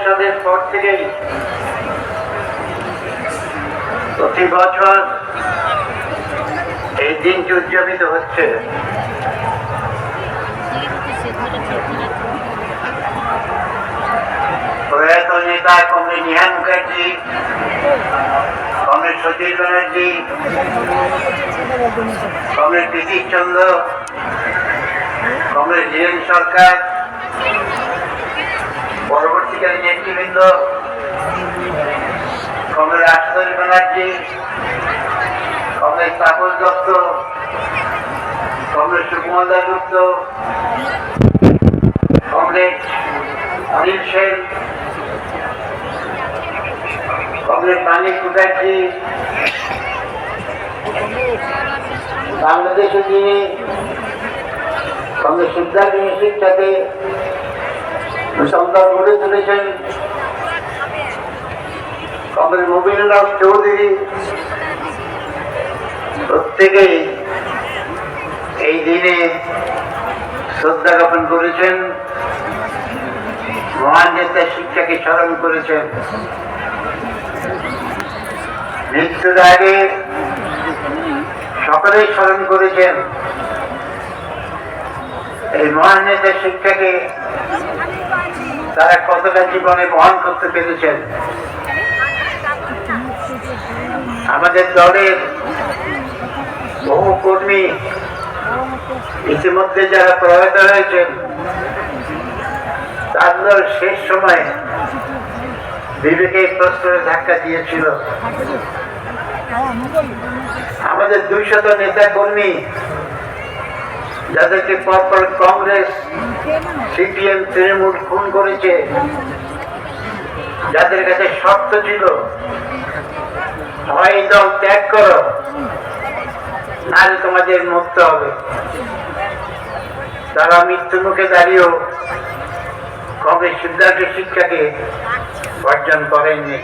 সালের পর থেকেই প্রতি বছর এই দিনটি উদযাপিত হচ্ছে। প্রয়াত নেতা comrade Nihan Mukherjee, comrade Satish Banerjee, comrade Pritish Chandra, comrade Dhiren Sarkar, পরবর্তীকালে নেতৃবৃন্দ comrade Ashutosh Banerjee, comrade Tapas Dutta, comrade Sukumar Dasgupta, comrade Anil Sen, comrade Manik Mukherjee, বাংলাদেশে যিনি কমরেড সিদ্ধার্থ মিশ্রের সাথে সম্পর্ক গড়ে তুলেছেন, কমরেড মুবিনুল হক চৌধুরী, প্রত্যেকেই এই দিনে শ্রদ্ধা জ্ঞাপন করেছেন, মহান নেতার শিক্ষাকে স্মরণ করেছেন। মৃত্যুর আগে সকলেই স্মরণ করেছেন এই মহান নেতার শিক্ষাকে তারা কতটা জীবনে বহন করতে পেরেছেন। আমাদের দলের বহু কর্মী ইতিমধ্যে যারা প্রয়াত হয়েছেন তাদের শেষ সময় বিবেকের প্রশ্নে ধাক্কা দিয়েছিল। আমাদের 200 নেতা কর্মী যাদেরকে পরপর কংগ্রেস, সিপিএম, তৃণমূল খুন করেছে, যাদের কাছে শর্ত ছিল হয় দল ত্যাগ করো নাহলে তোমাদের মুক্ত হবে, তারা মৃত্যু মুখে দাঁড়িয়েও কংগ্রেস সিদ্ধার্থ শিক্ষাকে বর্জন করেননি।